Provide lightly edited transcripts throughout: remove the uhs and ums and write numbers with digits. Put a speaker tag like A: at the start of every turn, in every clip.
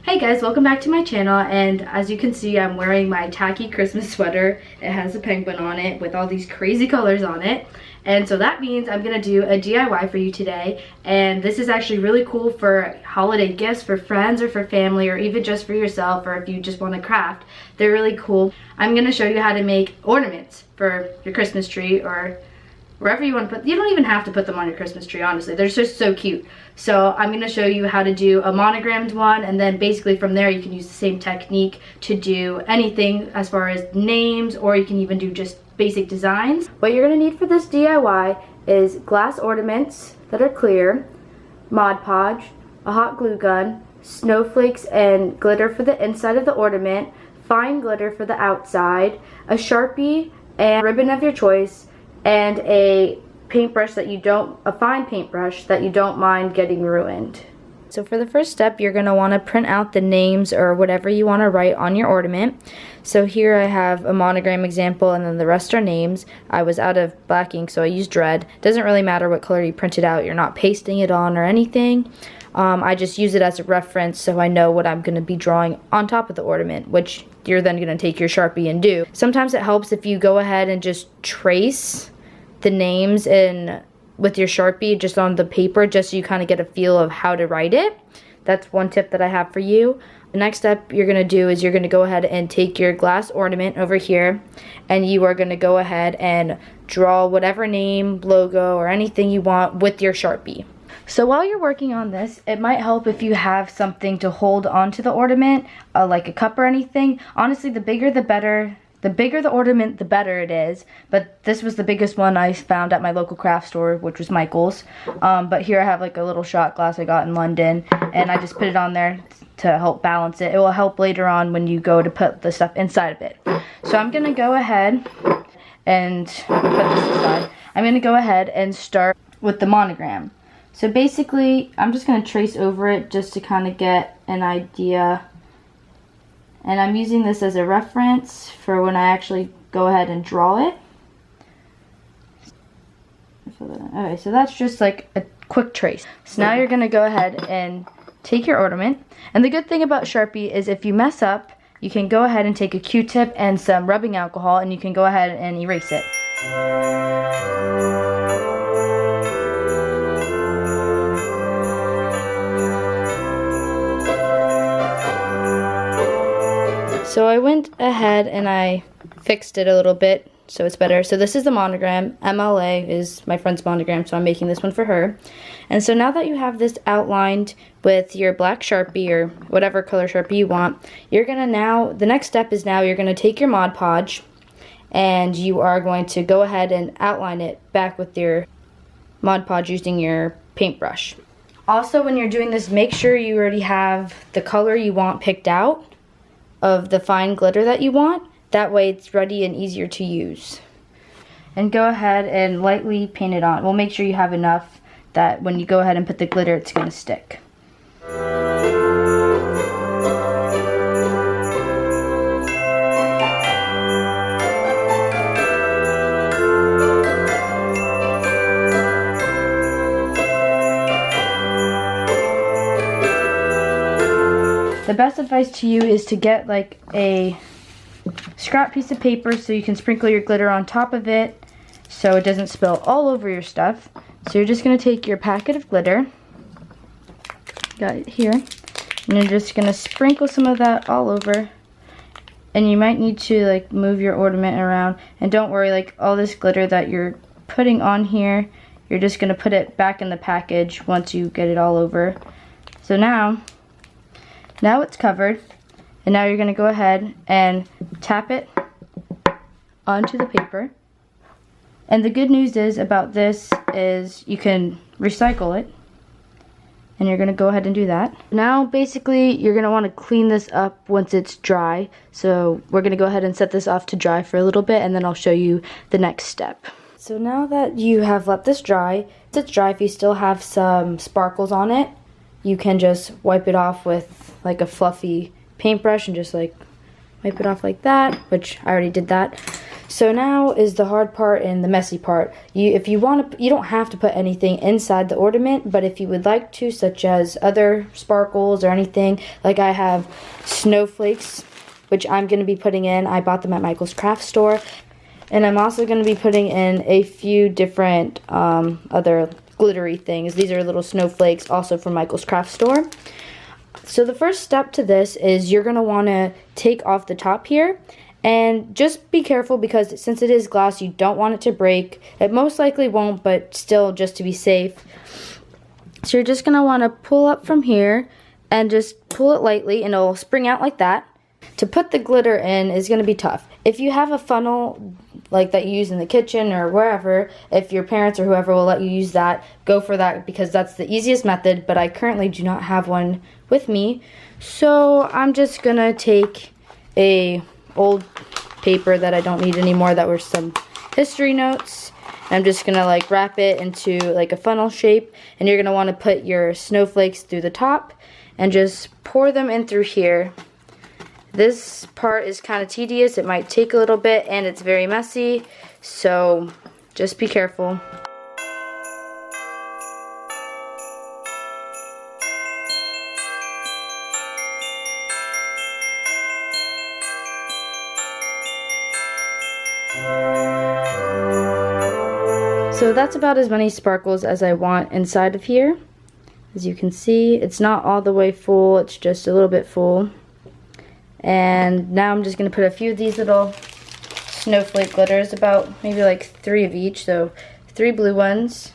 A: Hey guys, welcome back to my channel, and as you can see, I'm wearing my tacky Christmas sweater. It has a penguin on it with all these crazy colors on it, and so that means I'm gonna do a DIY for you today. And this is actually really cool for holiday gifts for friends or for family, or even just for yourself, or if you just want to craft. They're really cool. I'm gonna show you how to make ornaments for your Christmas tree or wherever you want to put. You don't even have to put them on your Christmas tree, honestly. They're just so cute. So I'm going to show you how to do a monogrammed one, and then basically from there you can use the same technique to do anything as far as names, or you can even do just basic designs. What you're going to need for this DIY is glass ornaments that are clear, Mod Podge, a hot glue gun, snowflakes and glitter for the inside of the ornament, fine glitter for the outside, a Sharpie and ribbon of your choice, and a paintbrush that a fine paintbrush that you don't mind getting ruined. So for the first step, you're going to want to print out the names or whatever you want to write on your ornament. So here I have a monogram example, and then the rest are names. I was out of black ink, so I used red. Doesn't really matter what color you print it out. You're not pasting it on or anything. I just use it as a reference so I know what I'm going to be drawing on top of the ornament, which you're then going to take your Sharpie and do. Sometimes it helps if you go ahead and just trace the names in with your Sharpie just on the paper, just so you kind of get a feel of how to write it. That's one tip that I have for you. The next step you're going to do is you're going to go ahead and take your glass ornament over here, and you are going to go ahead and draw whatever name, logo, or anything you want with your Sharpie. So while you're working on this, it might help if you have something to hold onto the ornament, like a cup or anything. Honestly, the bigger the better. The bigger the ornament, the better it is. But this was the biggest one I found at my local craft store, which was Michael's. But here I have like a little shot glass I got in London, and I just put it on there to help balance it. It will help later on when you go to put the stuff inside of it. So I'm going to go ahead and put this aside. I'm going to go ahead and start with the monogram. So basically, I'm just going to trace over it just to kind of get an idea. And I'm using this as a reference for when I actually go ahead and draw it. Okay, so that's just like a quick trace. So now you're going to go ahead and take your ornament. And the good thing about Sharpie is if you mess up, you can go ahead and take a Q-tip and some rubbing alcohol, and you can go ahead and erase it. So I went ahead and I fixed it a little bit so it's better. So this is the monogram. MLA is my friend's monogram, so I'm making this one for her. And so now that you have this outlined with your black Sharpie or whatever color Sharpie you want, you're gonna the next step is you're gonna take your Mod Podge, and you are going to go ahead and outline it back with your Mod Podge using your paintbrush. Also, when you're doing this, make sure you already have the color you want picked out of the fine glitter that you want. That way it's ready and easier to use. And go ahead and lightly paint it on. We'll make sure you have enough that when you go ahead and put the glitter, it's going to stick. The best advice to you is to get like a scrap piece of paper so you can sprinkle your glitter on top of it so it doesn't spill all over your stuff. So you're just going to take your packet of glitter, got it here, and you're just going to sprinkle some of that all over. And you might need to like move your ornament around, and don't worry, like all this glitter that you're putting on here, you're just going to put it back in the package once you get it all over. So now it's covered, and now you're going to go ahead and tap it onto the paper. And the good news is about this is you can recycle it, and you're going to go ahead and do that. Now basically you're going to want to clean this up once it's dry, so we're going to go ahead and set this off to dry for a little bit, and then I'll show you the next step. So now that you have let this dry, if you still have some sparkles on it, you can just wipe it off with like a fluffy paintbrush and just like wipe it off like that, which I already did that. So now is the hard part and the messy part. If you want to, you don't have to put anything inside the ornament, but if you would like to, such as other sparkles or anything, like I have snowflakes, which I'm going to be putting in. I bought them at Michael's craft store. And I'm also going to be putting in a few different other glittery things. These are little snowflakes, also from Michael's craft store. So the first step to this is you're going to want to take off the top here. And just be careful, because since it is glass, you don't want it to break. It most likely won't, but still, just to be safe. So you're just going to want to pull up from here and just pull it lightly, and it'll spring out like that. To put the glitter in is going to be tough. If you have a funnel like that you use in the kitchen or wherever, if your parents or whoever will let you use that, go for that, because that's the easiest method. But I currently do not have one with me. So I'm just going to take a old paper that I don't need anymore that were some history notes. I'm just gonna like wrap it into like a funnel shape, and you're gonna want to put your snowflakes through the top and just pour them in through here. This part is kind of tedious. It might take a little bit, and it's very messy, so just be careful. So that's about as many sparkles as I want inside of here. As you can see, it's not all the way full, it's just a little bit full. And now I'm just going to put a few of these little snowflake glitters, about maybe like 3 of each, so 3 blue ones.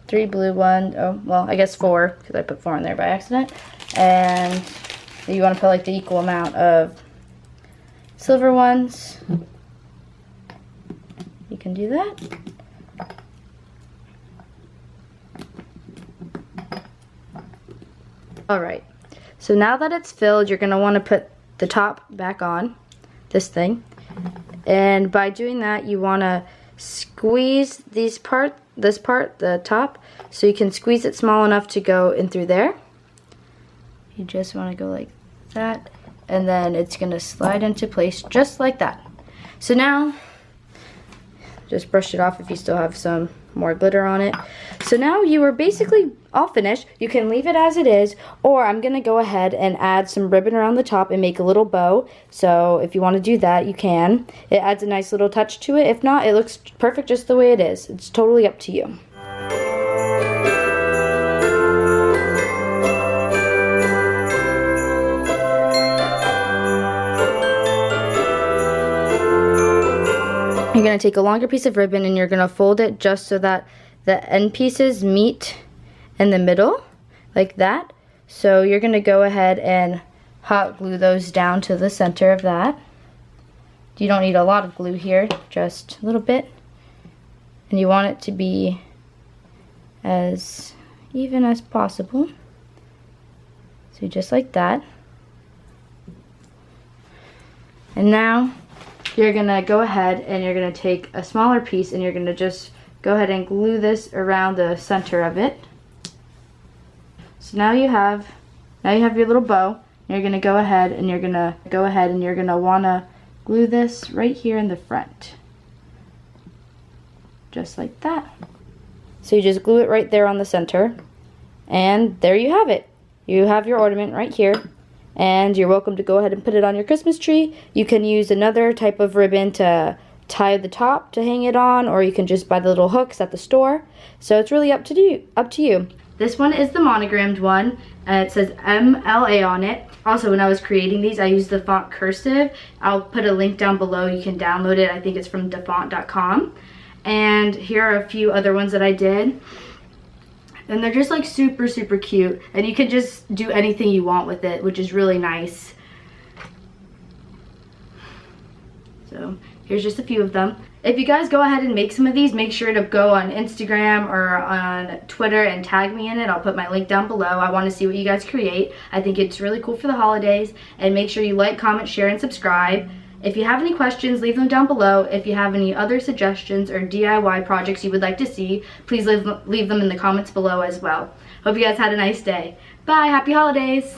A: Three blue ones, oh, well, I guess 4, because I put 4 in there by accident. And you want to put like the equal amount of silver ones. You can do that. Alright, so now that it's filled, you're going to want to put the top back on, this thing. And by doing that, you want to squeeze this part, the top, so you can squeeze it small enough to go in through there. You just want to go like that, and then it's going to slide into place just like that. So now, just brush it off if you still have some more glitter on it. So now you are basically all finished. You can leave it as it is, or I'm going to go ahead and add some ribbon around the top and make a little bow. So if you want to do that, you can. It adds a nice little touch to it. If not, it looks perfect just the way it is. It's totally up to you. You're going to take a longer piece of ribbon and you're going to fold it just so that the end pieces meet in the middle, like that. So you're going to go ahead and hot glue those down to the center of that. You don't need a lot of glue here, just a little bit. And you want it to be as even as possible. So just like that. And now you're going to go ahead and you're going to take a smaller piece and you're going to just go ahead and glue this around the center of it. So now you have your little bow. You're going to go ahead and you're going to want to glue this right here in the front. Just like that. So you just glue it right there on the center. And there you have it. You have your ornament right here. And you're welcome to go ahead and put it on your Christmas tree. You can use another type of ribbon to tie the top to hang it on, or you can just buy the little hooks at the store. So it's really up to you. This one is the monogrammed one. It says MLA on it. Also, when I was creating these, I used the font cursive. I'll put a link down below. You can download it. I think it's from defont.com. And here are a few other ones that I did. And they're just like super, super cute. And you can just do anything you want with it, which is really nice. So here's just a few of them. If you guys go ahead and make some of these, make sure to go on Instagram or on Twitter and tag me in it. I'll put my link down below. I want to see what you guys create. I think it's really cool for the holidays. And make sure you like, comment, share, and subscribe. If you have any questions, leave them down below. If you have any other suggestions or DIY projects you would like to see, please leave them in the comments below as well. Hope you guys had a nice day. Bye, happy holidays.